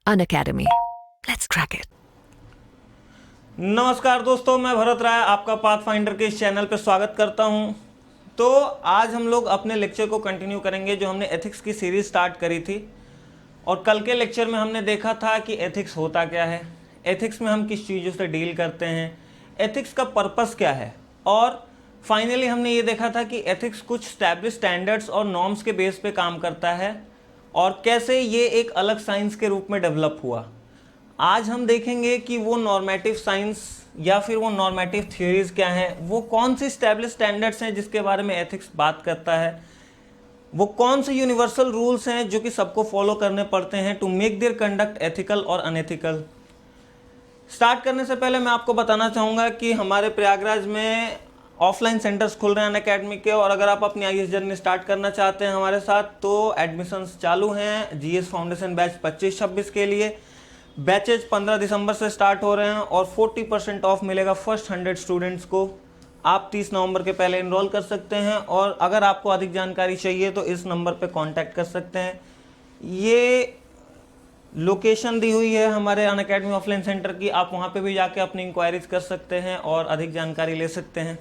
Unacademy. Let's crack it. नमस्कार दोस्तों, मैं भरत राय आपका पाथफाइंडर के इस चैनल पर स्वागत करता हूं। तो आज हम लोग अपने लेक्चर को कंटिन्यू करेंगे जो हमने एथिक्स की सीरीज स्टार्ट करी थी। और कल के लेक्चर में हमने देखा था कि एथिक्स होता क्या है, एथिक्स में हम किस चीज़ों से डील करते हैं, एथिक्स का पर्पस क्या है, और फाइनली हमने ये देखा था कि एथिक्स कुछ स्टैब्लिश स्टैंडर्ड्स और नॉर्म्स के बेस पे काम करता है और कैसे ये एक अलग साइंस के रूप में डेवलप हुआ। आज हम देखेंगे कि वो नॉर्मेटिव साइंस या फिर वो नॉर्मेटिव थ्योरीज क्या हैं, वो कौन सी स्टैब्लिश स्टैंडर्ड्स हैं जिसके बारे में एथिक्स बात करता है, वो कौन से यूनिवर्सल रूल्स हैं जो कि सबको फॉलो करने पड़ते हैं to make their conduct ethical और अनएथिकल। स्टार्ट करने से पहले मैं आपको बताना चाहूँगा कि हमारे प्रयागराज में ऑफलाइन सेंटर्स खुल रहे हैं अनअकैडमी के, और अगर आप अपनी आईएएस जर्नी स्टार्ट करना चाहते हैं हमारे साथ तो एडमिशन्स चालू हैं। जीएस फाउंडेशन बैच 25-26 के लिए बैचेज 15 दिसंबर से स्टार्ट हो रहे हैं और 40% ऑफ मिलेगा फर्स्ट 100 स्टूडेंट्स को। आप 30 नवंबर के पहले इनरोल कर सकते हैं, और अगर आपको अधिक जानकारी चाहिए तो इस नंबर पे कांटेक्ट कर सकते हैं। ये लोकेशन दी हुई है हमारे अनअकैडमी ऑफलाइन सेंटर की, आप वहाँ पे भी जाके अपनी इंक्वायरीज कर सकते हैं और अधिक जानकारी ले सकते हैं।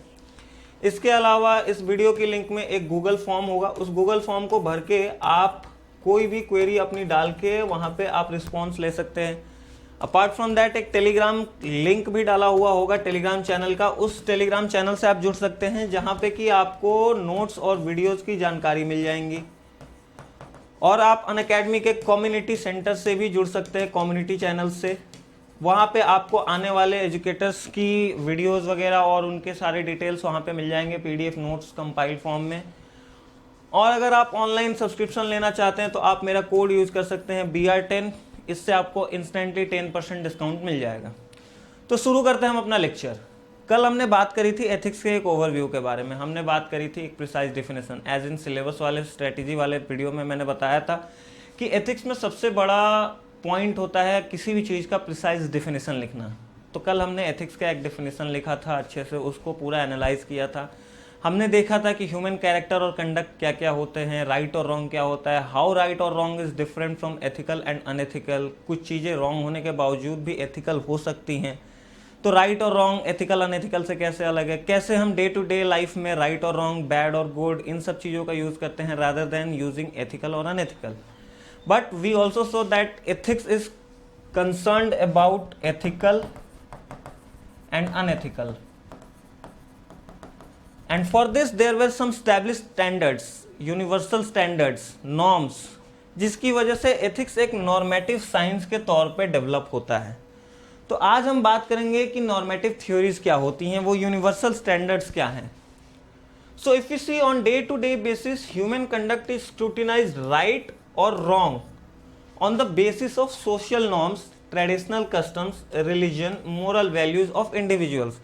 इसके अलावा इस वीडियो की लिंक में एक गूगल फॉर्म होगा, उस गूगल फॉर्म को भर के आप कोई भी क्वेरी अपनी डाल के वहाँ पे आप रिस्पॉन्स ले सकते हैं। अपार्ट फ्रॉम दैट एक टेलीग्राम लिंक भी डाला हुआ होगा टेलीग्राम चैनल का, उस टेलीग्राम चैनल से आप जुड़ सकते हैं जहाँ पे कि आपको नोट्स और वीडियोज़ की जानकारी मिल जाएंगी। और आप अनअकैडमी के कम्युनिटी सेंटर से भी जुड़ सकते हैं, कम्युनिटी चैनल से। वहाँ पे आपको आने वाले एजुकेटर्स की वीडियोस वगैरह और उनके सारे डिटेल्स वहाँ पे मिल जाएंगे पीडीएफ नोट्स कंपाइल फॉर्म में। और अगर आप ऑनलाइन सब्सक्रिप्शन लेना चाहते हैं तो आप मेरा कोड यूज़ कर सकते हैं BR10, इससे आपको इंस्टेंटली 10% डिस्काउंट मिल जाएगा। तो शुरू करते हैं हम अपना लेक्चर। कल हमने बात करी थी एथिक्स के एक ओवरव्यू के बारे में, हमने बात करी थी एक precise definition, as in syllabus वाले स्ट्रेटेजी वाले वीडियो में मैंने बताया था कि एथिक्स में सबसे बड़ा पॉइंट होता है किसी भी चीज़ का प्रिसाइज डेफिनेशन लिखना। तो कल हमने एथिक्स का एक डेफिनेशन लिखा था, अच्छे से उसको पूरा एनालाइज किया था। हमने देखा था कि ह्यूमन कैरेक्टर और कंडक्ट क्या क्या होते हैं, राइट और रॉन्ग क्या होता है, हाउ राइट और wrong is different from ethical and unethical. कुछ चीज़ें रॉन्ग होने के बावजूद भी एथिकल हो सकती हैं, तो राइट और रॉन्ग एथिकल अनएथिकल से कैसे अलग है, कैसे हम डे टू डे लाइफ में राइट और रॉन्ग, बैड और गुड, इन सब चीज़ों का यूज़ करते हैं रादर देन यूजिंग एथिकल और unethical. But we also saw that ethics is concerned about ethical and unethical. And for this there were some established standards, universal standards, norms, जिसकी वजह से ethics एक normative science के तौर पे develop होता है। तो आज हम बात करेंगे कि normative theories क्या होती हैं, वो universal standards क्या हैं। So if we see on day-to-day basis, human conduct is scrutinized right or wrong on the basis of social norms, traditional customs, religion, moral values of individuals.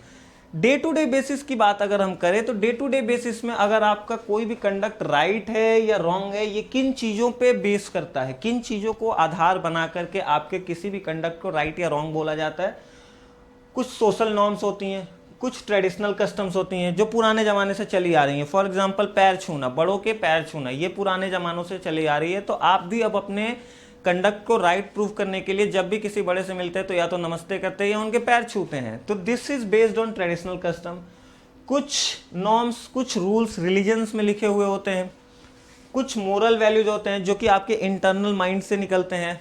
Day to day basis की बात अगर हम करें तो day to day basis में अगर आपका कोई भी कंडक्ट राइट है या रॉन्ग है, ये किन चीज़ों पे बेस करता है, किन चीज़ों को आधार बना करके आपके किसी भी कंडक्ट को राइट या रॉन्ग बोला जाता है। कुछ सोशल नॉर्म्स होती हैं, कुछ ट्रेडिशनल कस्टम्स होती हैं जो पुराने ज़माने से चली आ रही हैं। फॉर एग्जांपल पैर छूना, बड़ों के पैर छूना, ये पुराने ज़मानों से चली आ रही है। तो आप भी अब अपने कंडक्ट को राइट प्रूफ करने के लिए जब भी किसी बड़े से मिलते हैं तो या तो नमस्ते करते हैं या उनके पैर छूते हैं। तो this is based on traditional custom. कुछ नॉर्म्स, कुछ रूल्स रिलीजन्स में लिखे हुए होते हैं, कुछ मोरल वैल्यूज होते हैं जो कि आपके इंटरनल माइंड से निकलते हैं।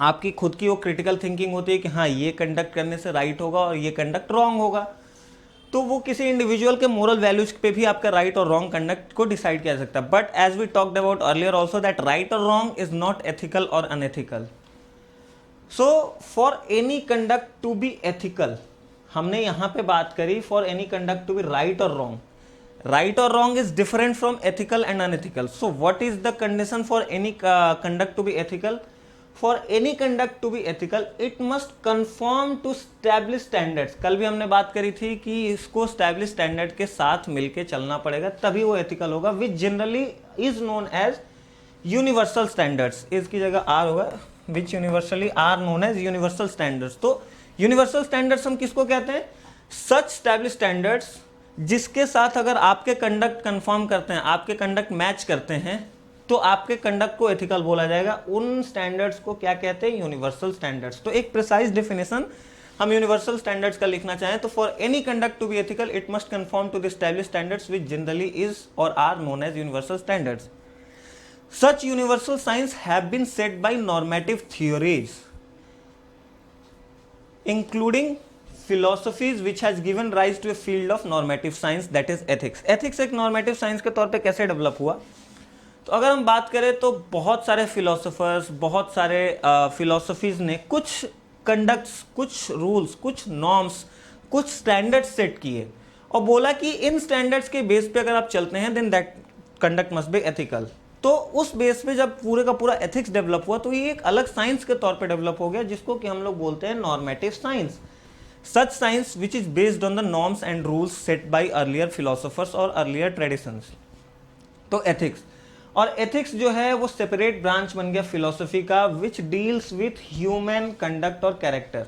आपकी खुद की वो क्रिटिकल थिंकिंग होती है कि हाँ ये कंडक्ट करने से राइट होगा और ये कंडक्ट रॉन्ग होगा। तो वो किसी इंडिविजुअल के मोरल वैल्यूज पे भी आपका राइट और रॉन्ग कंडक्ट को डिसाइड किया जा सकता है। But as we talked about earlier also that right और रॉन्ग इज नॉट एथिकल और unethical. So for any conduct to be ethical, हमने यहाँ पे बात करी for any conduct to be right और रॉन्ग। राइट और wrong is different from ethical and unethical. So what is the condition for any conduct to be ethical? For any conduct to be ethical, it must conform to established standards. कल भी हमने बात करी थी कि इसको established standard के साथ मिलके चलना पड़ेगा तभी वो ethical होगा, which generally is known as universal standards. इसकी जगह R होगा, which universally are known as universal standards. तो universal standards हम किसको कहते हैं? Such established standards जिसके साथ अगर आपके कंडक्ट कंफर्म करते हैं, आपके कंडक्ट मैच करते हैं, तो आपके कंडक्ट को एथिकल बोला जाएगा। उन स्टैंडर्ड्स को क्या कहते हैं? Universal standards. तो एक प्रिसाइज डेफिनेशन हम यूनिवर्सल स्टैंडर्ड्स का लिखना चाहें तो for any conduct to be ethical it must conform to the established standards which generally is और are known as universal standards. Such universal signs have been set by normative theories, including philosophies which has given rise to a field of normative science that is ethics. Ethics एक normative science के तौर पे कैसे develop हुआ? तो अगर हम बात करें तो बहुत सारे फिलोसोफर्स, बहुत सारे फिलोसफीज ने कुछ कंडक्ट्स, कुछ रूल्स, कुछ नॉर्म्स, कुछ स्टैंडर्ड्स सेट किए और बोला कि इन स्टैंडर्ड्स के बेस पे अगर आप चलते हैं then that conduct must be ethical. तो उस बेस पे जब पूरे का पूरा एथिक्स डेवलप हुआ तो ये एक अलग साइंस के तौर पे डेवलप हो गया जिसको कि हम लोग बोलते हैं normative science. Such science which is based on the norms and rules set by earlier philosophers और अर्लियर ट्रेडिशंस। तो एथिक्स, और एथिक्स जो है वो सेपरेट ब्रांच बन गया फिलोसफी का which deals with human conduct और कैरेक्टर।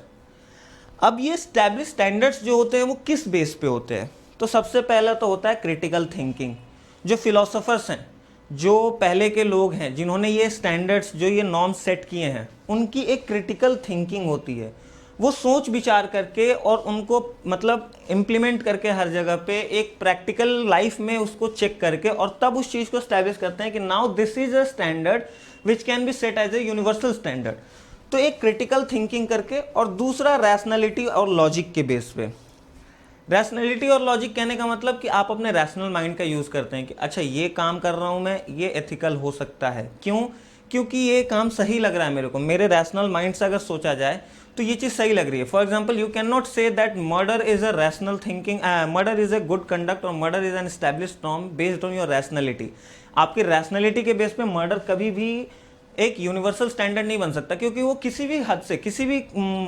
अब ये स्टैब्लिश स्टैंडर्ड्स जो होते हैं वो किस बेस पे होते हैं? तो सबसे पहला तो होता है क्रिटिकल थिंकिंग। जो फिलोसोफर्स हैं, जो पहले के लोग हैं जिन्होंने ये स्टैंडर्ड्स, जो ये नॉर्म्स सेट किए हैं, उनकी एक क्रिटिकल थिंकिंग होती है। वो सोच विचार करके और उनको मतलब इम्प्लीमेंट करके हर जगह पे एक प्रैक्टिकल लाइफ में उसको चेक करके और तब उस चीज़ को स्टैब्लिश करते हैं कि now this is a standard which can be set as a universal standard. तो एक क्रिटिकल थिंकिंग करके, और दूसरा रैशनैलिटी और लॉजिक के बेस पे। रैशनैलिटी और लॉजिक कहने का मतलब कि आप अपने रैशनल माइंड का यूज़ करते हैं कि अच्छा ये काम कर रहा हूँ मैं, ये एथिकल हो सकता है। क्यों? क्योंकि ये काम सही लग रहा है मेरे को, मेरे रैशनल माइंड से अगर सोचा जाए तो ये चीज़ सही लग रही है। For example you can not say that murder is a rational thinking, murder is a good conduct और murder is an established norm based on your rationality. आपकी रैशनैलिटी के बेस पे मर्डर कभी भी एक यूनिवर्सल स्टैंडर्ड नहीं बन सकता, क्योंकि वो किसी भी हद से, किसी भी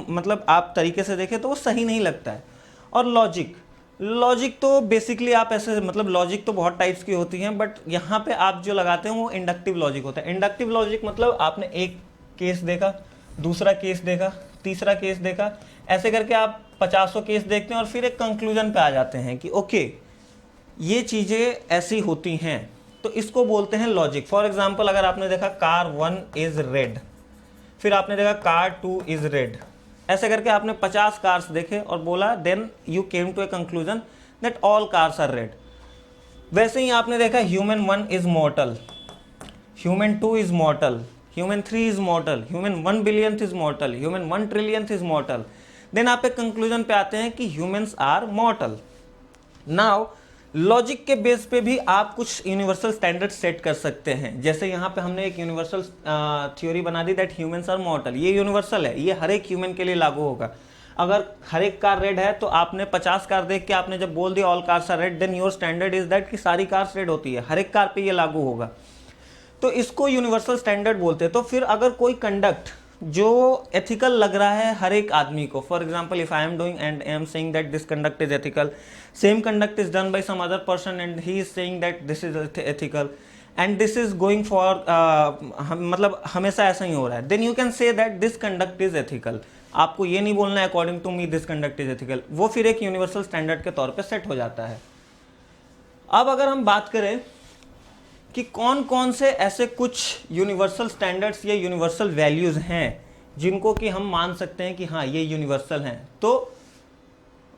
मतलब आप तरीके से देखें तो वो सही नहीं लगता है। और लॉजिक, लॉजिक तो बेसिकली आप ऐसे मतलब लॉजिक तो बहुत टाइप्स की होती हैं, बट यहाँ पे आप जो लगाते हैं वो इंडक्टिव लॉजिक होता है। इंडक्टिव लॉजिक मतलब आपने एक केस देखा, दूसरा केस देखा, तीसरा केस देखा, ऐसे करके आप 50 केस देखते हैं और फिर एक कंक्लूजन पे आ जाते हैं कि ओके ये चीज़ें ऐसी होती हैं, तो इसको बोलते हैं लॉजिक। फॉर एग्जाम्पल अगर आपने देखा कार 1 इज रेड, फिर आपने देखा कार 2 इज रेड, ऐसे करके आपने 50 कार्स देखे और बोला then you came to a conclusion that all cars are red. वैसे ही आपने देखा human 1 is mortal, human 2 is mortal, human 3 is mortal, human 1 billionth is mortal, human 1 trillionth is mortal. Then आप एक कंक्लूजन पे आते हैं कि humans are mortal. Now logic के बेस पे भी आप कुछ यूनिवर्सल स्टैंडर्ड सेट कर सकते हैं। जैसे यहाँ पे हमने एक यूनिवर्सल थ्योरी बना दी दैट ह्यूमंस आर मॉर्टल। ये यूनिवर्सल है, ये हर एक ह्यूमन के लिए लागू होगा। अगर हर एक कार रेड है तो आपने 50 कार देख के आपने जब बोल दिया all cars are red, then your standard is that कि सारी कार्स रेड होती है, हर एक कार पे ये लागू होगा। तो इसको यूनिवर्सल स्टैंडर्ड बोलते हैं। तो फिर अगर कोई कंडक्ट जो एथिकल लग रहा है हर एक आदमी को, for example if I am doing and I am saying that this conduct is ethical, same conduct is done by some other person and he is saying that this is ethical and this is going for मतलब हमेशा ऐसा ही हो रहा है, then you can say that this conduct is ethical. आपको ये नहीं बोलना है according to me this conduct is ethical, वो फिर एक यूनिवर्सल स्टैंडर्ड के तौर पर सेट हो जाता है। अब अगर हम बात करें कि कौन कौन से ऐसे कुछ यूनिवर्सल स्टैंडर्ड्स या यूनिवर्सल वैल्यूज़ हैं जिनको कि हम मान सकते हैं कि हाँ ये यूनिवर्सल हैं, तो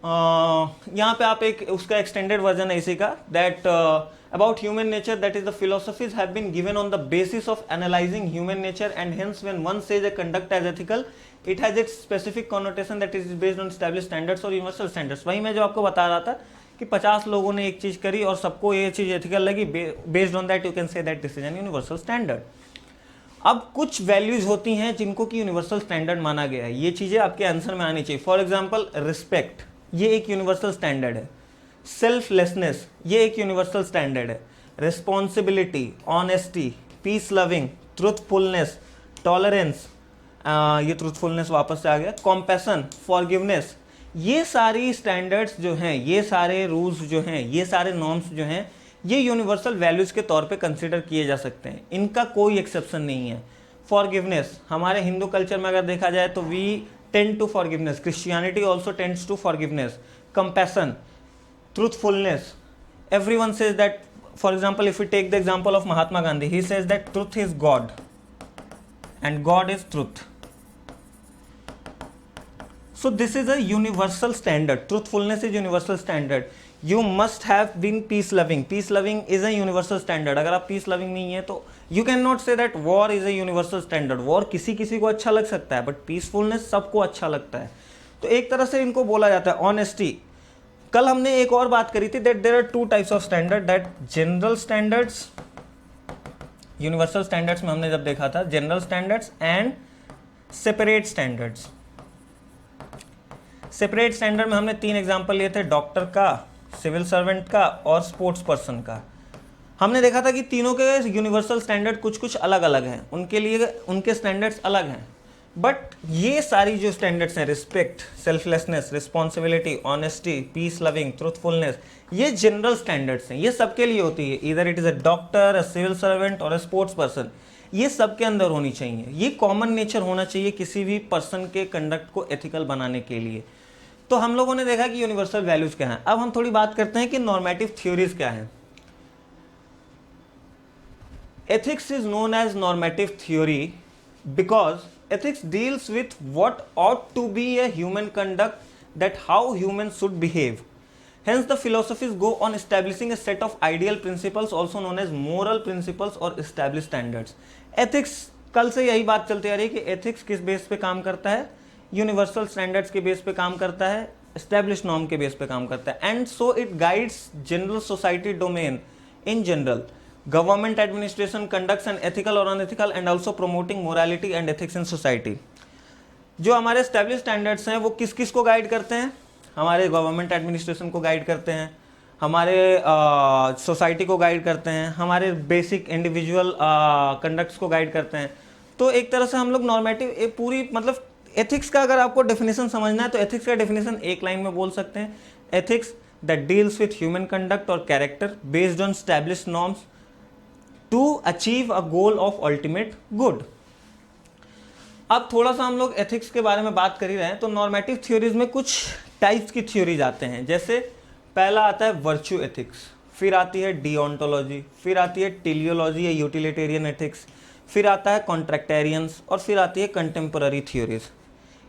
यहाँ पे आप एक उसका एक्सटेंडेड वर्जन है इसी का, that about human nature that is the philosophies have been given on the basis of analysing human nature and hence when one says a conduct as ethical it has its specific connotation that is based on established standards और universal standards. वही मैं जो आपको बता रहा था कि 50 लोगों ने एक चीज़ करी और सबको ये चीज़ एथिकल लगी, based on that you can say that this is an universal standard. अब कुछ वैल्यूज होती हैं जिनको कि यूनिवर्सल स्टैंडर्ड माना गया है, ये चीज़ें आपके आंसर में आनी चाहिए। फॉर एग्जांपल रिस्पेक्ट, ये एक यूनिवर्सल स्टैंडर्ड है। सेल्फलेसनेस, ये एक यूनिवर्सल स्टैंडर्ड है। Responsibility, honesty, peace loving, truthfulness, tolerance, ये ट्रूथफुलनेस वापस से आ गया, कॉम्पैशन, फॉरगिवनेस, ये सारी स्टैंडर्ड्स जो हैं, ये सारे रूल्स जो हैं, ये सारे नॉर्म्स जो हैं, ये यूनिवर्सल वैल्यूज़ के तौर पे कंसीडर किए जा सकते हैं, इनका कोई एक्सेप्शन नहीं है। फॉरगिवनेस, हमारे हिंदू कल्चर में अगर देखा जाए तो we tend to forgiveness, Christianity also tends to forgiveness. Compassion, truthfulness, everyone says that for example, if we take the example of Mahatma Gandhi, he says that truth is God and God is truth. So this is a universal standard. Truthfulness is universal standard. You must have been peace loving. Peace loving is a universal standard. अगर आप peace loving नहीं है तो you cannot say that war is a universal standard. War किसी किसी को अच्छा लग सकता है, but peacefulness सबको अच्छा लगता है. तो एक तरह से इनको बोला जाता है honesty. कल हमने एक और बात करी थी that there are two types of standard, that general standards, universal standards में हमने जब देखा था general standards and separate standards. Separate standard में हमने 3 एग्जाम्पल लिए थे, डॉक्टर का, सिविल सर्वेंट का और स्पोर्ट्स पर्सन का. हमने देखा था कि तीनों के यूनिवर्सल स्टैंडर्ड कुछ कुछ अलग अलग हैं, उनके लिए उनके स्टैंडर्ड्स अलग हैं. बट ये सारी जो स्टैंडर्ड्स हैं, respect, selflessness, responsibility, honesty, peace loving, truthfulness, ये जनरल स्टैंडर्ड्स हैं. ये सबके लिए होती है, इधर it is a doctor, a civil servant और अ स्पोर्ट्स पर्सन. ये सबके अंदर होनी चाहिए. ये कॉमन नेचर होना चाहिए किसी भी पर्सन के कंडक्ट को एथिकल बनाने के लिए. तो हम लोगों ने देखा कि यूनिवर्सल वैल्यूज क्या हैं. अब हम थोड़ी बात करते हैं कि नॉर्मेटिव थ्योरीज क्या हैं. Ethics is known as normative theory because ethics deals with what ought to be a human conduct, that how humans should behave. Hence the philosophies go on establishing a set of ideal principles also known as moral principles or established standards. Ethics, कल से यही बात चलती आ रही है कि ethics किस base पे काम करता है, यूनिवर्सल स्टैंडर्ड्स के बेस पे काम करता है, established norm के बेस पे काम करता है. And so it guides general society domain in general. Government administration conducts an ethical or unethical and also promoting morality and ethics in society. जो हमारे established standards हैं वो किस किस को गाइड करते हैं? हमारे गवर्नमेंट एडमिनिस्ट्रेशन को गाइड करते हैं, हमारे सोसाइटी को गाइड करते हैं, हमारे बेसिक इंडिविजुअल कंडक्ट्स को गाइड करते हैं. तो एक तरह से हम लोग नॉर्मेटिव पूरी मतलब एथिक्स का अगर आपको डेफिनेशन समझना है तो एथिक्स का डेफिनेशन एक लाइन में बोल सकते हैं. Ethics that deals with human conduct और character based on established norms to achieve a goal of ultimate good. अब थोड़ा सा हम लोग एथिक्स के बारे में बात कर ही रहे हैं तो नॉर्मेटिव थ्योरीज में कुछ टाइप्स की थ्योरीज आते हैं. जैसे पहला आता है वर्च्यू एथिक्स, फिर आती है डिओन्टोलॉजी, फिर आती है टेलियोलॉजी या यूटिलिटेरियन एथिक्स, फिर आता है कॉन्ट्रैक्टेरियंस और फिर आती है कंटेम्पररी थ्योरीज.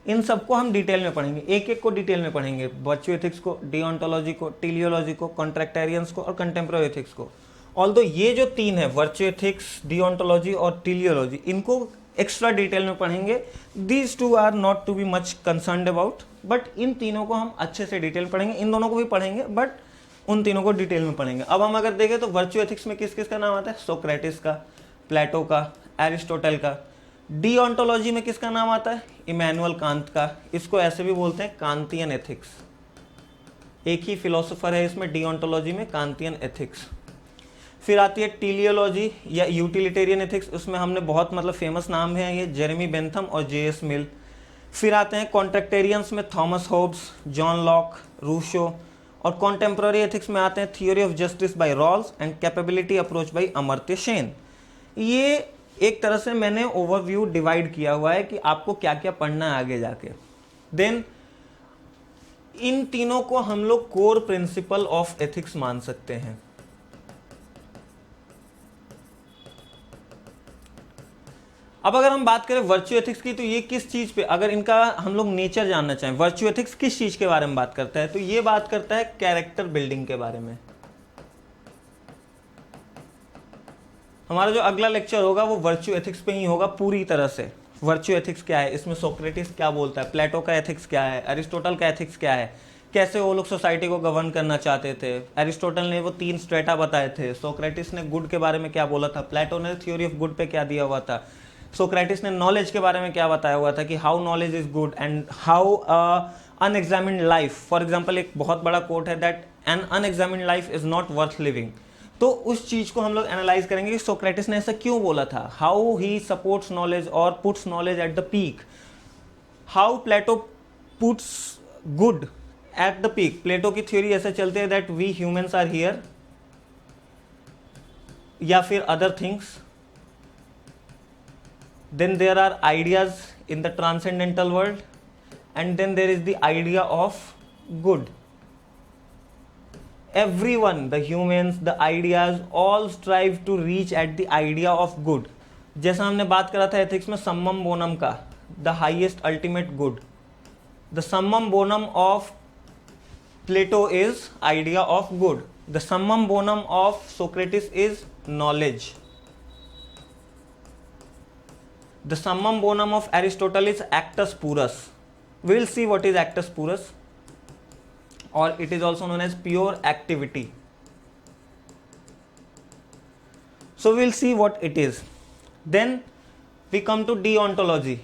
इन सबको हम डिटेल में पढ़ेंगे, एक एक को डिटेल में पढ़ेंगे. वर्च्यू एथिक्स को, डिओन्टोलॉजी को, टेलियोलॉजी को, कॉन्ट्रैक्टेरियंस को और कंटेम्पररी एथिक्स को. ऑल्दो ये जो 3 है वर्च्यू एथिक्स, डिओन्टोलॉजी और टेलियोलॉजी, इनको एक्स्ट्रा डिटेल में पढ़ेंगे. These two are not to be much concerned about, but इन तीनों को हम अच्छे से डिटेल पढ़ेंगे. इन दोनों को भी पढ़ेंगे बट उन तीनों को डिटेल में पढ़ेंगे. अब हम अगर देखें तो वर्च्यू एथिक्स में किस किस का नाम आता है? सोक्रेटिस का, प्लेटो का, एरिस्टोटल का. डिओन्टोलॉजी में किसका नाम आता है? इमैनुअल कांत का. इसको ऐसे भी बोलते हैं कांतियन एथिक्स. एक ही फिलोसोफर है इसमें, डिओन्टोलॉजी में, कांतियन एथिक्स. फिर आती है टेलियोलॉजी या यूटिलिटेरियन एथिक्स, उसमें हमने बहुत मतलब फेमस नाम है ये, जेरेमी बेंथम और जे.एस. मिल. फिर आते हैं कॉन्ट्रैक्टेरियंस में Thomas Hobbes, John Locke, Rousseau. और कॉन्टेम्पररी एथिक्स में आते हैं theory of justice by Rawls and capability approach by Amartya Sen. ये एक तरह से मैंने ओवरव्यू डिवाइड किया हुआ है कि आपको क्या क्या पढ़ना है आगे जाके. देन इन तीनों को हम लोग कोर प्रिंसिपल ऑफ एथिक्स मान सकते हैं. अब अगर हम बात करें वर्च्यू एथिक्स की तो ये किस चीज पे, अगर इनका हम लोग नेचर जानना चाहें, वर्च्यू एथिक्स किस चीज के बारे में बात करता है तो ये बात करता है कैरेक्टर बिल्डिंग के बारे में. हमारा जो अगला लेक्चर होगा वो वर्च्यू एथिक्स पे ही होगा पूरी तरह से. वर्च्यू एथिक्स क्या है, इसमें सोक्रेटिस क्या बोलता है, प्लेटो का एथिक्स क्या है, एरिस्टोटल का एथिक्स क्या है, कैसे वो लोग सोसाइटी को गवर्न करना चाहते थे. एरिस्टोटल ने वो 3 स्ट्रेटा बताए थे, सोक्रेटिस ने गुड के बारे में क्या बोला था, प्लेटो ने थ्योरी ऑफ गुड पे क्या दिया हुआ था, सोक्रेटिस ने नॉलेज के बारे में क्या बताया हुआ था कि how knowledge is good and how unexamined life. For example एक बहुत बड़ा कोट है that an unexamined life is not worth living. तो उस चीज को हम लोग एनालाइज करेंगे कि सोक्रेटिस ने ऐसा क्यों बोला था, हाउ ही सपोर्ट्स नॉलेज और puts knowledge at the peak, how Plato puts good at the peak. Plato की थ्योरी ऐसे चलते हैं that we humans are here या फिर other things. Then there are ideas in the transcendental world and then there is the idea of good. everyone, the humans, the ideas, all strive to reach at the idea of good. जैसा हमने बात करा था ethics में सम्मम Bonham का, the highest ultimate good. The summum bonum of Plato is idea of good. The summum bonum of Socrates is knowledge. The summum bonum of Aristotle is actus purus. We will see what is actus purus, or it is also known as pure activity. So we will see what it is. Then we come to deontology.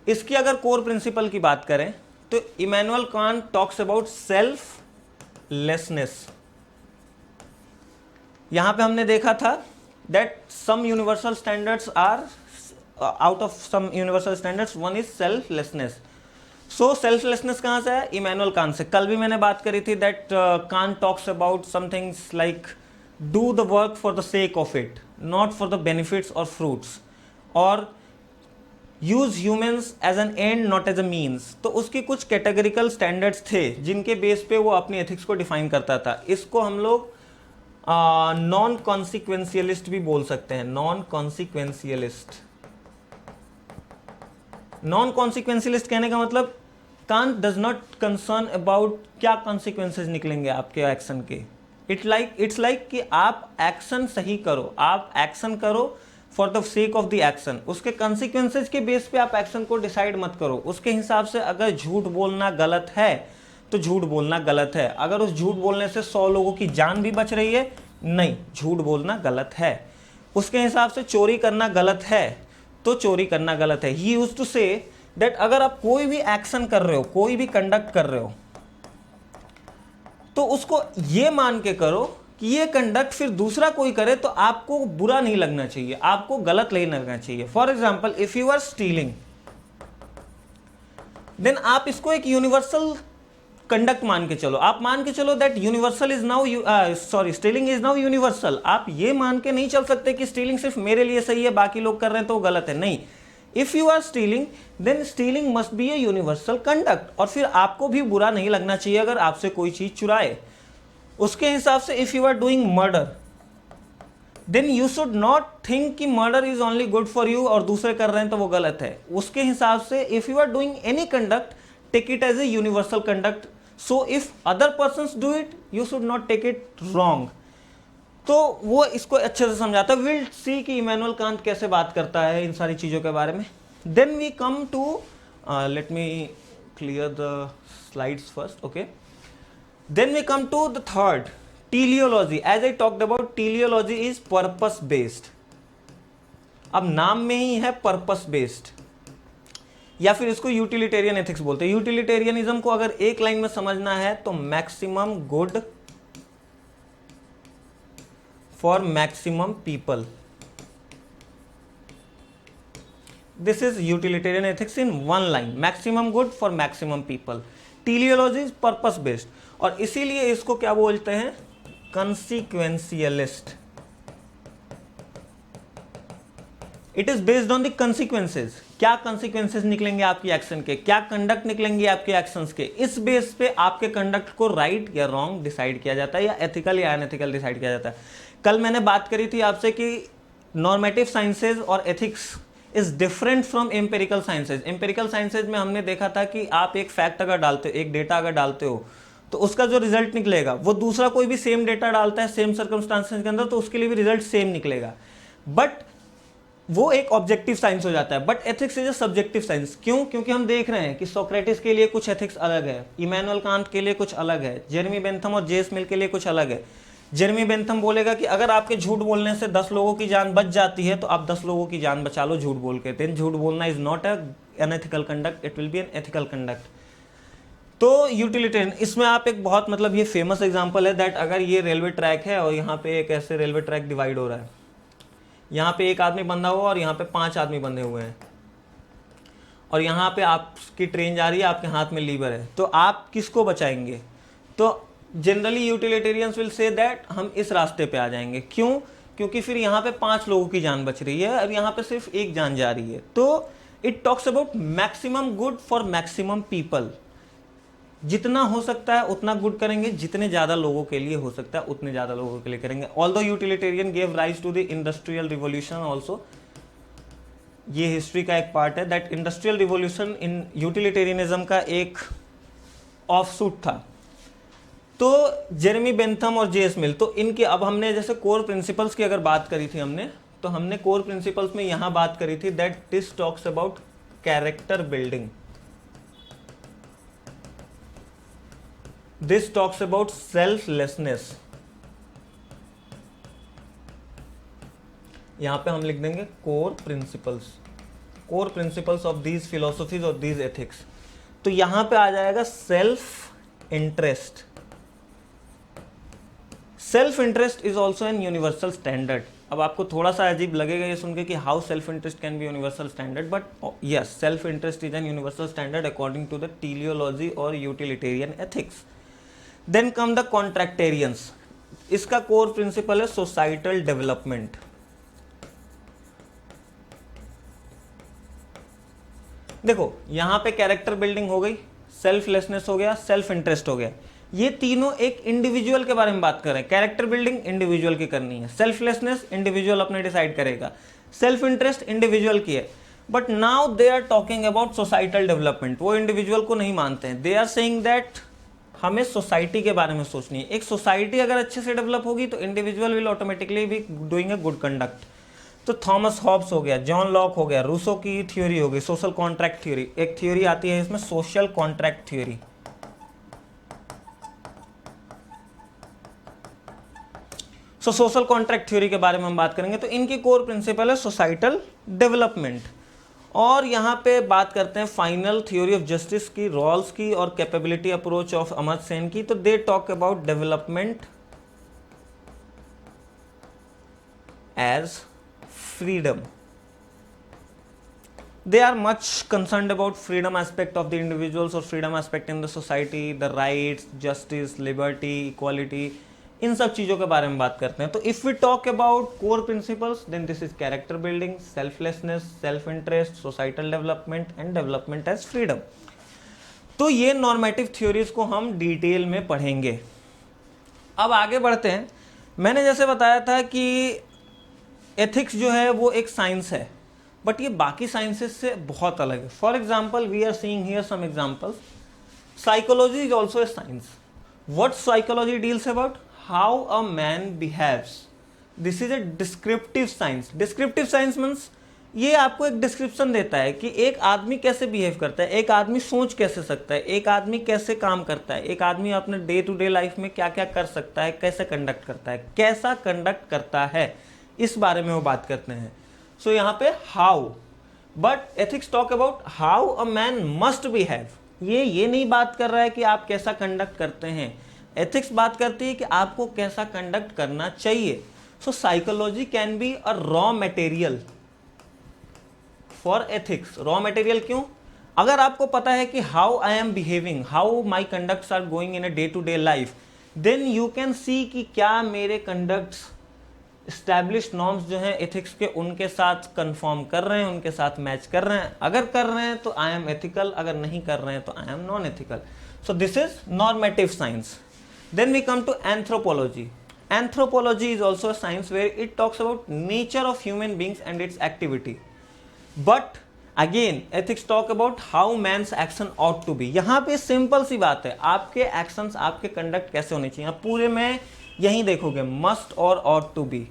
इसकी अगर core principle की बात करें तो Immanuel Kant talks about selflessness. यहां पे हमने देखा था that some universal standards are out of some universal standards one is selflessness. So selflessness कहां से है? Immanuel can't say. कल भी मैंने बात करी थी that Kant talks about somethings like do the work for the sake of it, not for the benefits और फ्रूट्स, और use humans as an end not as a means. तो उसकी कुछ कैटेगरिकल स्टैंडर्ड्स थे जिनके बेस पे वो अपनी एथिक्स को डिफाइन करता था. इसको हम लोग नॉन कॉन्सिक्वेंशियलिस्ट भी बोल सकते हैं. नॉन कॉन्सिक्वेंशियलिस्ट. नॉन कॉन्सिक्वेंशियलिस्ट कहने का मतलब can't does not concern about क्या कॉन्सिक्वेंसेज निकलेंगे आपके एक्शन के. इट्स लाइक कि आप एक्शन सही करो, आप एक्शन करो for the sake of the action. उसके कॉन्सिक्वेंसेज के बेस पे आप एक्शन को डिसाइड मत करो. उसके हिसाब से अगर झूठ बोलना गलत है तो झूठ बोलना गलत है. अगर उस झूठ बोलने से 100 लोगों की जान भी बच रही है, नहीं, झूठ बोलना गलत है. उसके हिसाब से चोरी करना गलत है तो चोरी करना गलत है. He used to say that अगर आप कोई भी एक्शन कर रहे हो, कोई भी कंडक्ट कर रहे हो, तो उसको ये मान के करो कि ये कंडक्ट फिर दूसरा कोई करे तो आपको बुरा नहीं लगना चाहिए, आपको गलत नहीं लगना चाहिए. For example, if you are stealing, then आप इसको एक यूनिवर्सल कंडक्ट मान के चलो. आप मान के चलो that universal is now stealing is now universal. आप ये मान के नहीं चल सकते कि स्टीलिंग सिर्फ मेरे लिए सही है, बाकी लोग कर रहे हैं तो गलत है. नहीं, if you are stealing then stealing must be a universal conduct. और फिर आपको भी बुरा नहीं लगना चाहिए अगर आपसे कोई चीज चुराए. उसके हिसाब से if you are doing murder then you should not think कि murder is only good for you और दूसरे कर रहे हैं तो वो गलत है. उसके हिसाब से if you are doing any conduct take it as a universal conduct. So if other persons do it you should not take it wrong. तो वो इसको अच्छे से समझाता है. विल सी कि इमैनुअल कांट कैसे बात करता है इन सारी चीजों के बारे में. Then we come to let me clear the slides first. Okay, then we come to the third, teleology. As I talked about, teleology is purpose based. अब नाम में ही है पर्पस बेस्ड, या फिर इसको यूटिलिटेरियन एथिक्स बोलते हैं. यूटिलिटेरियनिज्म को अगर एक लाइन में समझना है तो maximum good for maximum people. This is utilitarian ethics in one line. Maximum good for maximum people. Teleology is purpose based, और इसीलिए इसको क्या बोलते हैं? Consequentialist. It is based on the consequences. क्या कंसीक्वेंसेज निकलेंगे आपकी एक्शन के, क्या कंडक्ट निकलेंगे आपके एक्शंस के, इस बेस पे आपके कंडक्ट को राइट या रॉन्ग डिसाइड किया जाता है, या एथिकल या अनएथिकल डिसाइड किया जाता है. कल मैंने बात करी थी आपसे कि नॉर्मेटिव साइंसेज और ethics is different from empirical sciences. Empirical sciences में हमने देखा था कि आप एक फैक्ट अगर डालते हो, एक डेटा अगर डालते हो, तो उसका जो रिजल्ट निकलेगा वो दूसरा कोई भी सेम डेटा डालता है सेम सर्कमस्टांसेस के अंदर तो उसके लिए भी रिजल्ट सेम निकलेगा. बट वो एक ऑब्जेक्टिव साइंस हो जाता है. But ethics is a subjective science. क्यों? क्योंकि हम देख रहे हैं कि सोक्रेटिस के लिए कुछ एथिक्स अलग है, इमैनुअल कांट के लिए कुछ अलग है, जेरेमी बेंथम और जे एस मिल के लिए कुछ अलग है. जेरेमी बेंथम बोलेगा कि अगर आपके झूठ बोलने से 10 लोगों की जान बच जाती है तो आप 10 लोगों की जान बचा लो झूठ बोल के. देन झूठ बोलना is not an ethical conduct, it will be an ethical conduct. तो यूटिलिटेरियन, इसमें आप एक बहुत मतलब ये फेमस एग्जांपल है दैट अगर ये रेलवे ट्रैक है और यहाँ पे एक ऐसे रेलवे ट्रैक डिवाइड हो रहा है, यहाँ पे एक आदमी बंधा हुआ और यहाँ पे 5 आदमी बंधे हुए हैं, और यहाँ पे आपकी ट्रेन जा रही है, आपके हाथ में लीवर है, तो आप किसको बचाएंगे? तो generally utilitarians will say that हम इस रास्ते पे आ जाएंगे. क्यों? क्योंकि फिर यहाँ पे 5 लोगों की जान बच रही है, अब यहाँ पे सिर्फ एक जान जा रही है. तो it talks about maximum good for maximum people. जितना हो सकता है उतना गुड करेंगे, जितने ज़्यादा लोगों के लिए हो सकता है उतने ज़्यादा लोगों के लिए करेंगे। Although utilitarian gave rise to the industrial revolution also, ये हिस्ट्री का एक पार्ट है, that industrial revolution in utilitarianism का एक ऑफशूट था। तो जेरेमी बेंथम और जेएस मिल, तो इनके, अब हमने जैसे कोर प्रिंसिपल्स की अगर बात करी थी हमने, तो हमने कोर प्रिंसिपल्स में यहां बात करी थी that this talks about character building, this talks about selflessness. यहां पे हम लिख देंगे core principles of these philosophies और दीज एथिक्स। तो यहां पे आ जाएगा self interest. Self interest is also an universal standard. अब आपको थोड़ा सा अजीब लगेगा ये सुन के कि how self interest can be universal standard, but yes, self interest is an universal standard according to the teleology और utilitarian ethics. Then come the contractarians, इसका कोर प्रिंसिपल है सोसाइटल डेवलपमेंट। देखो यहां पे कैरेक्टर बिल्डिंग हो गई, selflessness हो गया, सेल्फ इंटरेस्ट हो गया, ये तीनों एक इंडिविजुअल के बारे में बात कर रहे हैं। कैरेक्टर बिल्डिंग इंडिविजुअल की करनी है, सेल्फलेसनेस इंडिविजुअल अपने डिसाइड करेगा, सेल्फ इंटरेस्ट इंडिविजुअल की है। But now they are talking about societal development, वो इंडिविजुअल को नहीं मानते हैं। दे आर सेइंग दैट हमें सोसाइटी के बारे में सोचनी है। एक सोसाइटी अगर अच्छे से डेवलप होगी तो individual will automatically be doing a good conduct. तो थॉमस हॉब्स हो गया, जॉन लॉक हो गया, रूसो की थ्योरी हो गई, सोशल कॉन्ट्रैक्ट थ्योरी, एक थ्योरी आती है इसमें social contract theory. So social contract theory के बारे में हम बात करेंगे। तो इनकी कोर प्रिंसिपल है सोसाइटल डेवलपमेंट। और यहाँ पे बात करते हैं फाइनल थ्योरी ऑफ जस्टिस की, रॉल्स की और capability approach of Amartya Sen की। तो they talk about development as freedom. They are much concerned about freedom aspect of the individuals or freedom aspect in the society, the rights, justice, liberty, equality, इन सब चीज़ों के बारे में बात करते हैं। तो if we talk about core principles, then this is character building, selflessness, self interest, societal development and development as freedom. तो ये नॉर्मेटिव थ्योरीज को हम डिटेल में पढ़ेंगे। अब आगे बढ़ते हैं। मैंने जैसे बताया था कि एथिक्स जो है वो एक साइंस है, बट ये बाकी साइंसेस से बहुत अलग है। For example we are seeing here some examples. Psychology is also a science. What psychology deals about? How a man behaves. This is a descriptive science. Descriptive science means ये आपको एक description देता है कि एक आदमी कैसे बिहेव करता है, एक आदमी सोच कैसे सकता है, एक आदमी कैसे काम करता है, एक आदमी अपने डे टू डे लाइफ में क्या क्या कर सकता है, कैसे कंडक्ट करता है, कैसा कंडक्ट करता है, इस बारे में वो बात करते हैं। सो यहाँ पे how, but ethics talk about how a man must behave. ये नहीं बात कर रहा है कि आप कैसा कंडक्ट करते हैं। एथिक्स बात करती है कि आपको कैसा कंडक्ट करना चाहिए। So psychology can be a raw material for ethics. Raw material क्यों? अगर आपको पता है कि how I am behaving, how my conducts are going in a day to day life, then you can see कि क्या मेरे कंडक्ट्स एस्टैब्लिश्ड नॉर्म्स जो हैं एथिक्स के उनके साथ कंफर्म कर रहे हैं, उनके साथ मैच कर रहे हैं। अगर कर रहे हैं तो आई एम एथिकल, अगर नहीं कर रहे हैं तो I am non ethical. So this is normative science. Then we come to anthropology. Anthropology is also a science where it talks about nature of human beings and its activity. But again ethics talk about how man's action ought to be. यहाँ पे simple सी बात है, आपके actions, आपके conduct कैसे होने चाहिए। आप पूरे में यही देखोगे मस्ट और ought to be,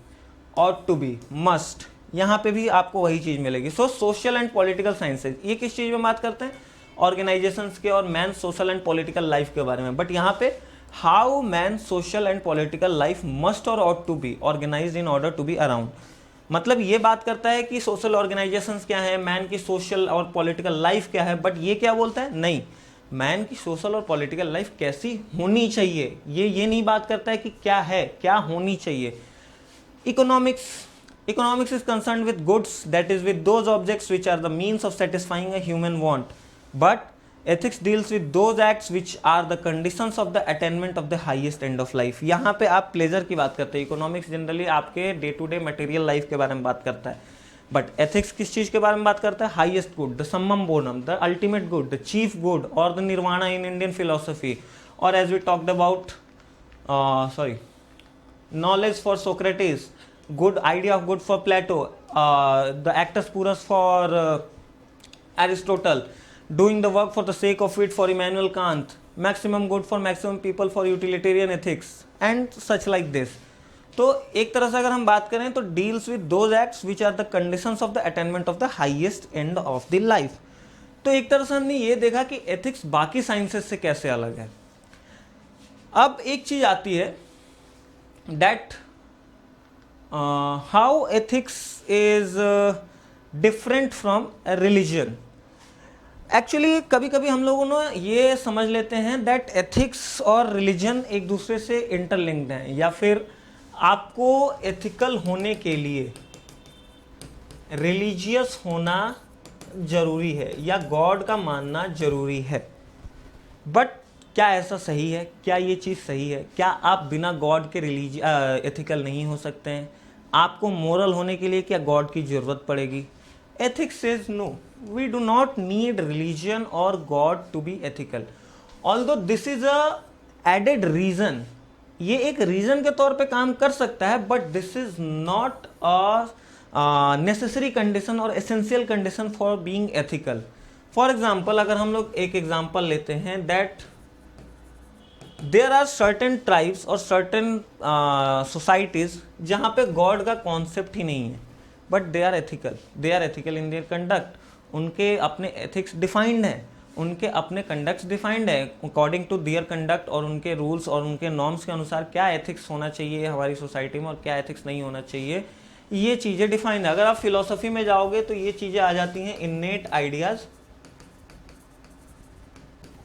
ought to be, must, यहाँ पे भी आपको वही चीज मिलेगी। So social and political sciences, ये किस चीज में बात करते हैं? ऑर्गेनाइजेशंस के और man social and political life के बारे में। बट यहाँ पे how man social and political life must और ought to be organised in order to be around. मतलब ये बात करता है कि सोशल ऑर्गेनाइजेशंस क्या है, मैन की सोशल और पॉलिटिकल लाइफ क्या है। बट ये क्या बोलता है? नहीं, मैन की सोशल और पॉलिटिकल लाइफ कैसी होनी चाहिए। ये नहीं बात करता है कि क्या है, क्या होनी चाहिए। Economics is concerned with goods, that is with those objects which are the means of satisfying a human want. But ethics deals with those acts which are the conditions of the attainment of the highest end of life. यहाँ पे आप pleasure की बात करते हैं। Economics generally आपके day to day material life के बारे में बात करता है। बट एथिक्स किस चीज के बारे में बात करता है? Highest good, the summum bonum, the ultimate good, the chief good और the nirvana in Indian philosophy. और as we talked about knowledge for Socrates, good idea of good for Plato, the actus purus for Aristotle, doing the work for the sake of it for Immanuel Kant, maximum good for maximum people for utilitarian ethics and such like this. तो एक तरह से अगर हम बात करें तो deals with those acts which are the conditions of the attainment of the highest end of the life. तो एक तरह से हमने ये देखा कि एथिक्स बाकी साइंसेस से कैसे अलग है. अब एक चीज आती है that how ethics is different from a religion. Actually कभी कभी हम लोगों ने ये समझ लेते हैं that ethics और religion एक दूसरे से इंटरलिंक्ड हैं, या फिर आपको एथिकल होने के लिए रिलीजियस होना जरूरी है या गॉड का मानना जरूरी है. बट क्या ऐसा सही है? क्या ये चीज़ सही है? क्या आप बिना गॉड के एथिकल नहीं हो सकते हैं? आपको मोरल होने के लिए क्या गॉड की ज़रूरत पड़ेगी? Ethics says no, we do not need religion और God to be ethical. Although this is a added reason, ये एक रीज़न के तौर पे काम कर सकता है, but this is not a necessary condition और essential condition for being ethical. For example, अगर हम लोग एक एग्जाम्पल लेते हैं that there are certain tribes और सर्टेन सोसाइटीज जहाँ पे गॉड का कॉन्सेप्ट ही नहीं है, but they are ethical in their conduct. उनके अपने एथिक्स डिफाइंड हैं, उनके अपने कंडक्ट्स डिफाइंड है अकॉर्डिंग टू देयर कंडक्ट, और उनके रूल्स और उनके नॉर्म्स के अनुसार क्या एथिक्स होना चाहिए हमारी सोसाइटी में और क्या एथिक्स नहीं होना चाहिए, ये चीज़ें डिफाइंड है. अगर आप फिलोसफी में जाओगे तो ये चीज़ें आ जाती हैं इन्नेट आइडियाज़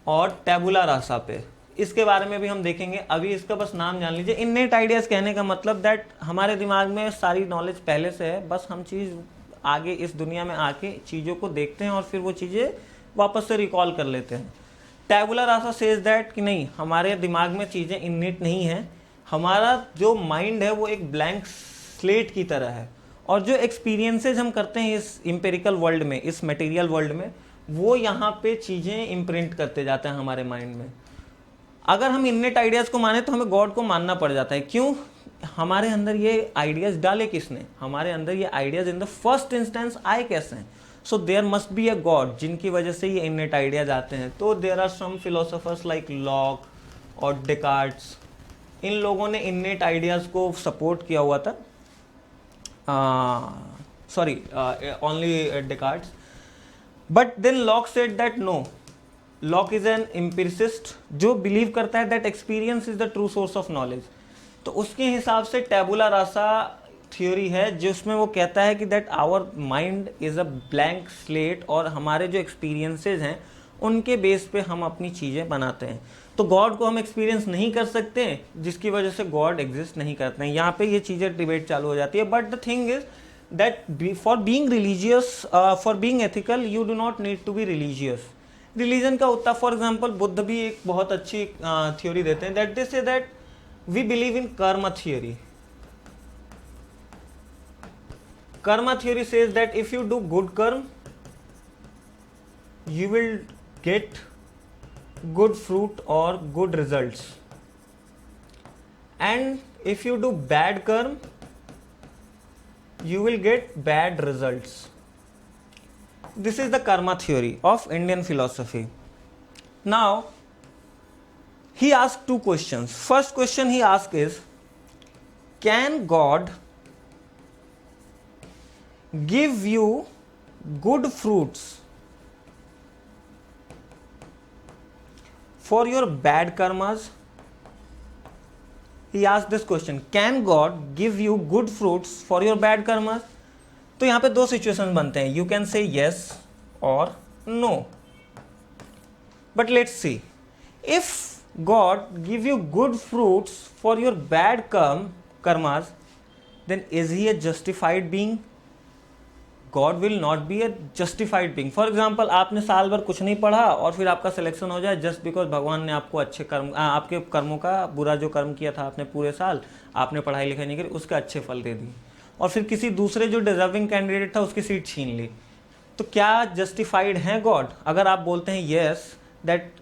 और टैबुला रासा पे. इसके बारे में भी हम देखेंगे, अभी इसका बस नाम जान लीजिए. इन्नेट आइडियाज़ कहने का मतलब दैट हमारे दिमाग में सारी नॉलेज पहले से है, बस हम चीज़ आगे इस दुनिया में आके चीज़ों को देखते हैं और फिर वो चीज़ें वापस से रिकॉल कर लेते हैं. टैबुला रासा सेज दैट कि नहीं, हमारे दिमाग में चीज़ें इन्नेट नहीं हैं, हमारा जो माइंड है वो एक ब्लैंक स्लेट की तरह है, और जो एक्सपीरियंसेस हम करते हैं इस एम्पिरिकल वर्ल्ड में, इस मटेरियल वर्ल्ड में, वो यहाँ पे चीज़ें इम्प्रिंट करते जाते हैं हमारे माइंड में. अगर हम इन्नेट आइडियाज़ को माने तो हमें गॉड को मानना पड़ जाता है. क्यों? हमारे अंदर ये आइडियाज़ डाले किसने? हमारे अंदर ये ideas in the first instance आए कैसे हैं? So there must be a god जिनकी वजह से ये इन्नेट आइडियाज़ आते हैं. तो there are some philosophers like Locke और डेकार्ट्स, इन लोगों ने इन्नेट आइडियाज़ को सपोर्ट किया हुआ था. Only Descartes. But then Locke said that no, Locke is an empiricist जो बिलीव करता है that experience is the true source of knowledge. तो उसके हिसाब से टैबुला रासा थ्योरी है जिसमें वो कहता है कि that our mind is a blank slate, और हमारे जो एक्सपीरियंसेस हैं उनके बेस पे हम अपनी चीज़ें बनाते हैं. तो गॉड को हम एक्सपीरियंस नहीं कर सकते जिसकी वजह से गॉड एग्जिस्ट नहीं करते हैं. यहाँ पे ये चीज़ें डिबेट चालू हो जाती है. But the thing is that for being religious, for being ethical, you do not need to be religious. Religion का उतना, फॉर एग्जाम्पल बुद्ध भी एक बहुत अच्छी थ्योरी देते हैं that they say that we believe in karma theory. Karma theory says that if you do good karma you will get good fruit or good results, and if you do bad karma you will get bad results. This is the karma theory of Indian philosophy. Now he asked two questions. First question he asked is, can God give you good fruits for your bad karmas? He asked this question, can God give you good fruits for your bad karmas? तो यहाँ पे दो situation बनते हैं, you can say yes or no. But let's see, if God give you good fruits for your bad karmas, then is he a justified being? God will not be a justified being. For example, आपने साल भर कुछ नहीं पढ़ा और फिर आपका selection हो जाए जस्ट बिकॉज भगवान ने आपको अच्छे कर्म, आपके कर्मों का, बुरा जो कर्म किया था आपने पूरे साल, आपने पढ़ाई लिखाई नहीं करी, उसके अच्छे फल दे दिए. और फिर किसी दूसरे जो डिजर्विंग कैंडिडेट था उसकी सीट छीन ली, तो क्या जस्टिफाइड है गॉड? अगर आप बोलते हैं yes that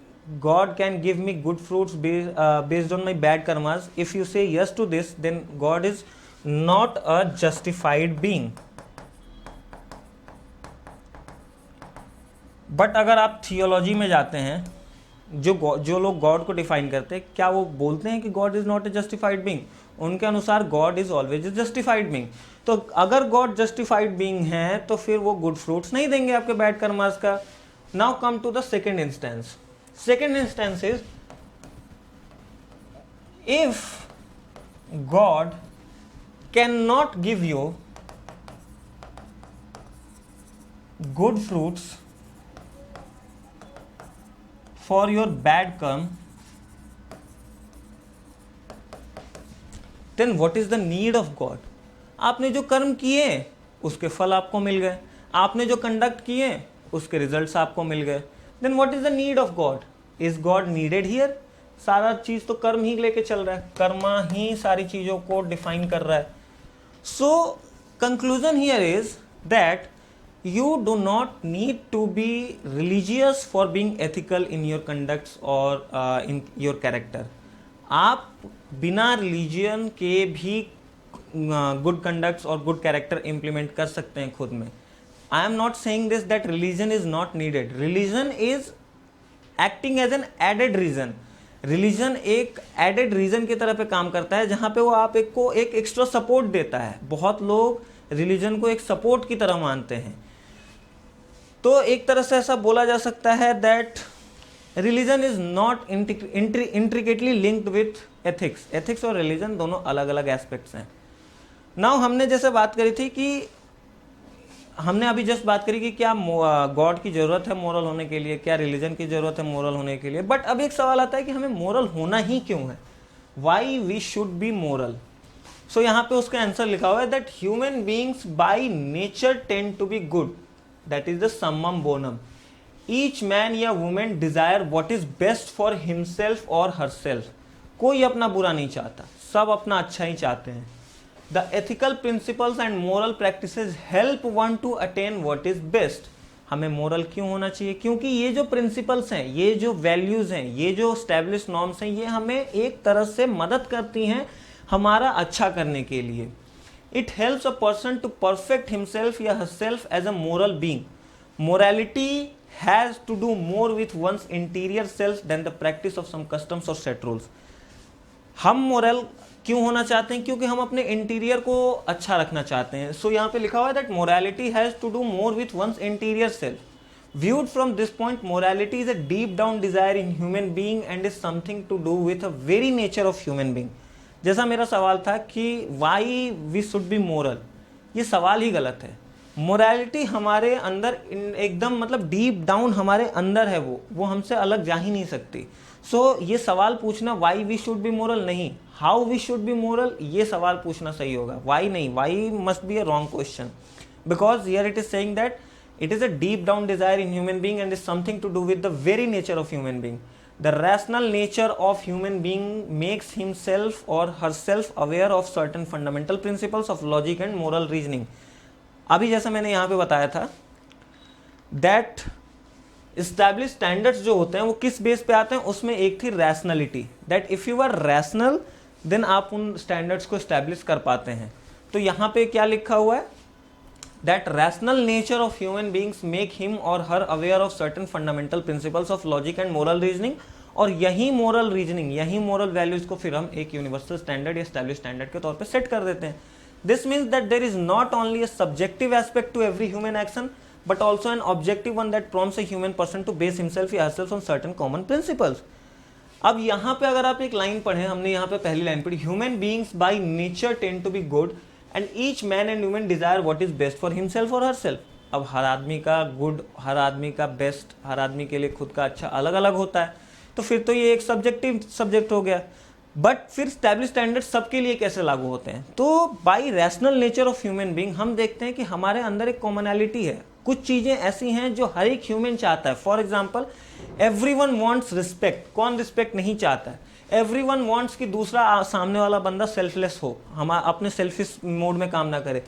God can give me good fruits based on my bad karmas, if you say yes to this then God is not a justified being. But अगर आप थियोलॉजी में जाते हैं, जो लोग गॉड को डिफाइन करते हैं, क्या वो बोलते हैं कि God is not a justified being? उनके अनुसार God is always a justified being. तो अगर गॉड जस्टिफाइड बीइंग है तो फिर वो गुड फ्रूट्स नहीं देंगे आपके बैड कर्मास का। Now come to the second instance. Second instance is if God can not give you good fruits for your bad कर्म, then what is the need of God? आपने जो कर्म किए उसके फल आपको मिल गए, आपने जो कंडक्ट किए उसके रिजल्ट्स आपको मिल गए, then what is the need of God? Is God needed here? सारा चीज तो कर्म ही लेके चल रहा है, कर्मा ही सारी चीजों को डिफाइन कर रहा है। So conclusion here is that you do not need to be religious for being ethical in your conducts or in your character. आप बिना रिलीजियन के भी गुड कंडक्ट्स और गुड कैरेक्टर इंप्लीमेंट कर सकते हैं खुद में। I am not saying this that religion is not needed, religion is acting as an added reason. Religion एक एडेड रीजन की तरह पे काम करता है, जहाँ पे वो आप को एक एक्स्ट्रा सपोर्ट देता है। बहुत लोग रिलीजन को एक सपोर्ट की तरह मानते हैं। तो एक तरह से ऐसा बोला जा सकता है that religion is not intricately linked with ethics. Ethics और रिलीजन दोनों अलग अलग एस्पेक्ट्स हैं। नाउ हमने जैसे बात करी थी कि हमने अभी जस्ट बात करी कि क्या गॉड की जरूरत है मोरल होने के लिए, क्या रिलीजन की जरूरत है मोरल होने के लिए। बट अब एक सवाल आता है कि हमें मोरल होना ही क्यों है, why we should be moral. So यहाँ पे उसका आंसर लिखा हुआ है that human beings by nature tend to be good, that is the summum bonum. Each man या woman desire what is best for himself or herself. कोई अपना बुरा नहीं चाहता, सब अपना अच्छा ही चाहते हैं। The ethical principles and moral practices help one to attain what is best. हमें मोरल क्यों होना चाहिए? क्योंकि ये जो प्रिंसिपल्स हैं, ये जो वैल्यूज हैं, ये जो स्टैब्लिश नॉर्म्स हैं, ये हमें एक तरह से मदद करती हैं हमारा अच्छा करने के लिए। It helps a person to perfect himself या herself as a moral being. Morality has to do more with one's interior self than the practice of some customs or set rules. हम moral क्यों होना चाहते हैं? क्योंकि हम अपने interior को अच्छा रखना चाहते हैं। सो यहाँ पे लिखा हुआ है that morality has to do more with one's interior self. Viewed from this point, morality is a deep down desire in human being and is something to do with a very nature of human being. जैसा मेरा सवाल था कि why we should be moral, ये सवाल ही गलत है। Morality हमारे अंदर एकदम मतलब डीप डाउन हमारे अंदर है, वो हमसे अलग जा ही नहीं सकती। सो ये सवाल पूछना why we should be moral नहीं, how we should be moral, ये सवाल पूछना सही होगा। वाई नहीं, why must be a wrong question, because here it is saying that it is a deep down desire in human being and is something to do with the very nature of human being. The rational nature of human being makes himself or herself aware of certain fundamental principles of logic and moral reasoning. अभी जैसा मैंने यहाँ पे बताया था that established standards जो होते हैं वो किस बेस पे आते हैं, उसमें एक थी rationality, that if you are rational then आप उन standards को establish कर पाते हैं। तो यहाँ पे क्या लिखा हुआ है that rational nature of human beings make him or her aware of certain fundamental principles of logic and moral reasoning, और यही moral reasoning, यही moral values को फिर हम एक universal standard या established standard के तौर पे set कर देते हैं। This means that there is not only a subjective aspect to every human action but also an objective one that prompts a human person to base himself या herself on certain common principles. अब यहाँ पे अगर आप एक line पढ़ें, हमने यहाँ पे पहली लाइन पढ़ी, human beings by nature tend to be good and each man and women desire what is best for himself और हरसेल्फ। अब हर आदमी का गुड, हर आदमी का बेस्ट, हर आदमी के लिए खुद का अच्छा अलग अलग होता है, तो फिर तो ये एक सब्जेक्टिव सब्जेक्ट हो गया। बट फिर स्टैब्लिश स्टैंडर्ड सबके लिए कैसे लागू होते हैं? तो by rational nature of human being हम देखते हैं कि हमारे अंदर एक कॉमनैलिटी है, कुछ चीज़ें ऐसी हैं जो हर एक ह्यूमन चाहता है। For example everyone wants respect, कौन रिस्पेक्ट नहीं चाहता है? एवरीवन वांट्स कि दूसरा सामने वाला बंदा सेल्फलेस हो, हम अपने सेल्फिश मोड में काम ना करे।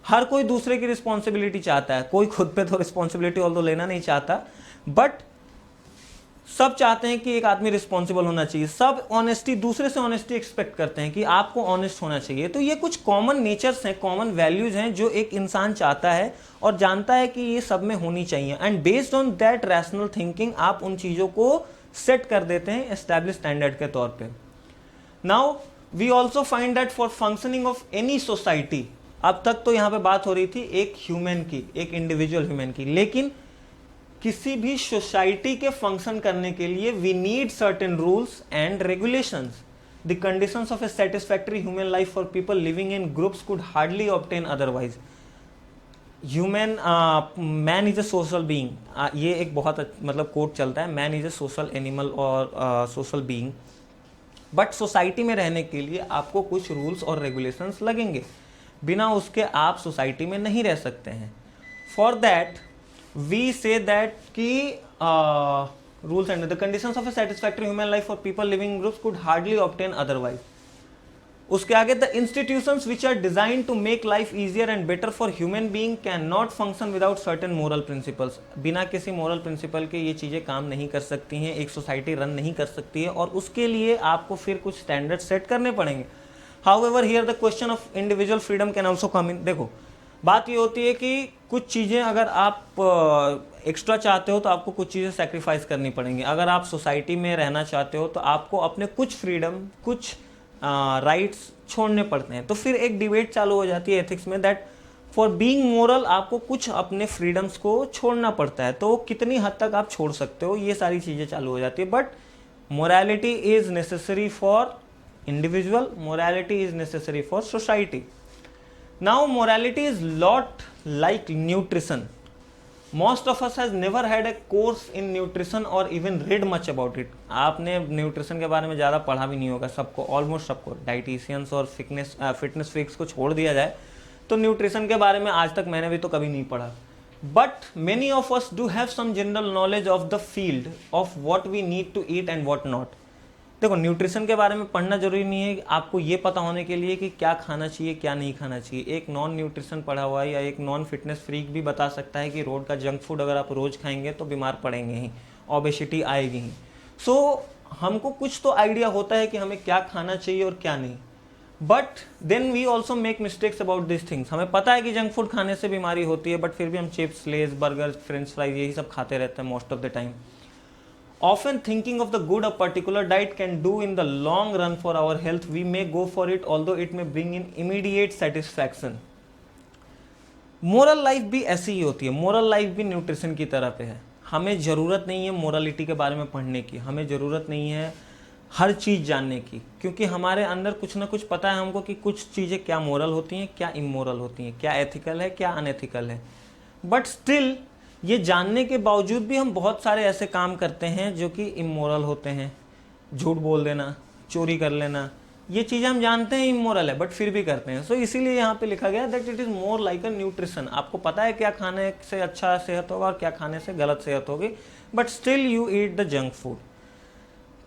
हर कोई दूसरे की रिस्पॉन्सिबिलिटी चाहता है, कोई खुद पे तो रिस्पॉन्सिबिलिटी ऑल्दो लेना नहीं चाहता, बट सब चाहते हैं कि एक आदमी रिस्पॉन्सिबल होना चाहिए। सब ऑनेस्टी, दूसरे से ऑनेस्टी एक्सपेक्ट करते हैं कि आपको ऑनेस्ट होना चाहिए। तो ये कुछ कॉमन नेचर्स हैं, कॉमन वैल्यूज हैं जो एक इंसान चाहता है और जानता है कि ये सब में होनी चाहिए। And based on that rational thinking आप उन चीज़ों को सेट कर देते हैं एस्टैब्लिश स्टैंडर्ड के तौर पे। Now we also find that for functioning of any society, अब तक तो यहाँ पे बात हो रही थी एक ह्यूमन की, एक इंडिविजुअल ह्यूमन की, लेकिन किसी भी सोसाइटी के फंक्शन करने के लिए we need certain rules and regulations. The conditions of a satisfactory human life for people living in groups could hardly obtain otherwise. Human man is a social being, ये एक बहुत मतलब कोट चलता है, man is a social animal और social being, but society में रहने के लिए आपको कुछ रूल्स और रेगुलेशंस लगेंगे, बिना उसके आप सोसाइटी में नहीं रह सकते हैं। For that we say that कि rules and the conditions of a satisfactory human life for people living in groups could hardly obtain otherwise. उसके आगे the institutions which are design to make life easier and better for human being can not function without certain moral principles. बिना किसी moral principal के ये चीज़ें काम नहीं कर सकती हैं, एक सोसाइटी रन नहीं कर सकती है, और उसके लिए आपको फिर कुछ स्टैंडर्ड सेट करने पड़ेंगे। However here the question of individual freedom can also come in. देखो बात ये होती है कि कुछ चीज़ें अगर आप एक्स्ट्रा चाहते हो तो आपको कुछ चीज़ें सेक्रीफाइस करनी पड़ेंगी। अगर आप सोसाइटी में रहना चाहते हो तो आपको अपने कुछ फ्रीडम, कुछ राइट्स छोड़ने पड़ते हैं। तो फिर एक डिबेट चालू हो जाती है एथिक्स में दैट फॉर बीइंग मोरल आपको कुछ अपने फ्रीडम्स को छोड़ना पड़ता है, तो कितनी हद तक आप छोड़ सकते हो, ये सारी चीज़ें चालू हो जाती है। But morality is necessary for individual, morality is necessary for society. Now morality is lot like nutrition. Most of us has never had a course in nutrition और even read much about it. आपने nutrition के बारे में ज़्यादा पढ़ा भी नहीं होगा, सबको, ऑलमोस्ट सबको, डाइटिशियंस और फिटनेस फ्रीक्स को छोड़ दिया जाए तो न्यूट्रिशन के बारे में आज तक मैंने भी तो कभी नहीं पढ़ा। But many of us do have some general knowledge of the field of what we need to eat and what not. देखो न्यूट्रिशन के बारे में पढ़ना जरूरी नहीं है आपको ये पता होने के लिए कि क्या खाना चाहिए क्या नहीं खाना चाहिए। एक नॉन न्यूट्रिशन पढ़ा हुआ है या एक नॉन फिटनेस फ्रीक भी बता सकता है कि रोड का जंक फूड अगर आप रोज़ खाएंगे तो बीमार पड़ेंगे ही, ओबेसिटी आएगी ही। सो हमको कुछ तो आइडिया होता है कि हमें क्या खाना चाहिए और क्या नहीं, but then we also make mistakes about this things. हमें पता है कि जंक फूड खाने से बीमारी होती है, बट फिर भी हम चिप्स, लेज, बर्गर, फ्रेंच फ्राइज यही सब खाते रहते हैं most of the time. Often thinking of the good a particular diet can do in the long run for our health, we may go for it although it may bring in immediate satisfaction. Moral life भी ऐसी ही होती है, moral life भी nutrition की तरह पे है। हमें ज़रूरत नहीं है मोरालिटी के बारे में पढ़ने की, हमें ज़रूरत नहीं है हर चीज़ जानने की, क्योंकि हमारे अंदर कुछ ना कुछ पता है हमको कि कुछ चीज़ें क्या मोरल होती हैं, क्या इमोरल होती हैं, क्या एथिकल है, क्या अनएथिकल है। बट स्टिल ये जानने के बावजूद भी हम बहुत सारे ऐसे काम करते हैं जो कि इमोरल होते हैं। झूठ बोल देना, चोरी कर लेना, ये चीज़ें हम जानते हैं इमोरल है बट फिर भी करते हैं। सो इसीलिए यहाँ पे लिखा गया that it is more like a nutrition. आपको पता है क्या खाने से अच्छा सेहत होगा और क्या खाने से गलत सेहत होगी, but still you eat the junk food.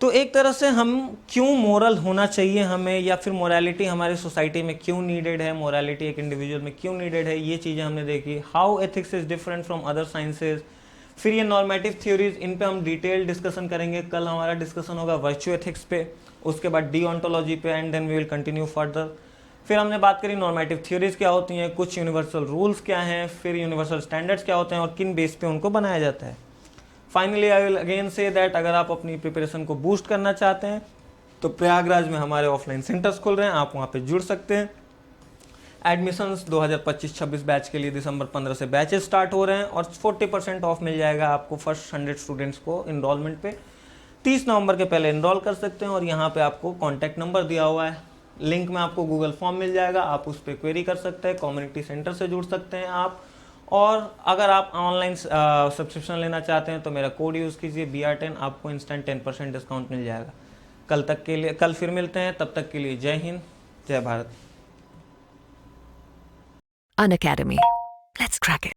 तो एक तरह से हम क्यों मोरल होना चाहिए हमें, या फिर मोरालिटी हमारी सोसाइटी में क्यों नीडेड है, मोरालिटी एक इंडिविजुअल में क्यों नीडेड है, ये चीज़ें हमने देखी। How ethics is different from other sciences. फिर ये नॉर्मेटिव थ्योरीज, इन पे हम डिटेल डिस्कशन करेंगे। कल हमारा डिस्कशन होगा वर्च्यू एथिक्स पे, उसके बाद डीओंटोलॉजी पे, and then we will continue further. फिर हमने बात करी नॉर्मेटिव थ्योरीज क्या होती हैं, कुछ यूनिवर्सल रूल्स क्या हैं, फिर यूनिवर्सल स्टैंडर्ड्स क्या होते हैं और किन बेस पे उनको बनाया जाता है। फाइनली आई विल अगेन से दैट अगर आप अपनी प्रिपरेशन को बूस्ट करना चाहते हैं तो प्रयागराज में हमारे ऑफलाइन सेंटर्स खुल रहे हैं, आप वहाँ पे जुड़ सकते हैं। एडमिशन्स 2025-26 बैच के लिए दिसंबर 15 से बैचेस स्टार्ट हो रहे हैं और 40% ऑफ मिल जाएगा आपको फर्स्ट 100 स्टूडेंट्स को इनरोलमेंट पे। 30 नवंबर के पहले इनरोल कर सकते हैं और यहाँ पे आपको कॉन्टैक्ट नंबर दिया हुआ है, लिंक में आपको गूगल फॉर्म मिल जाएगा, आप उस पर क्वेरी कर सकते हैं, कम्युनिटी सेंटर से जुड़ सकते हैं आप। और अगर आप ऑनलाइन सब्सक्रिप्शन लेना चाहते हैं तो मेरा कोड यूज़ कीजिए BR10, आपको इंस्टेंट 10% डिस्काउंट मिल जाएगा। कल फिर मिलते हैं, तब तक के लिए जय हिंद, जय Bharat. Unacademy. Let's crack it.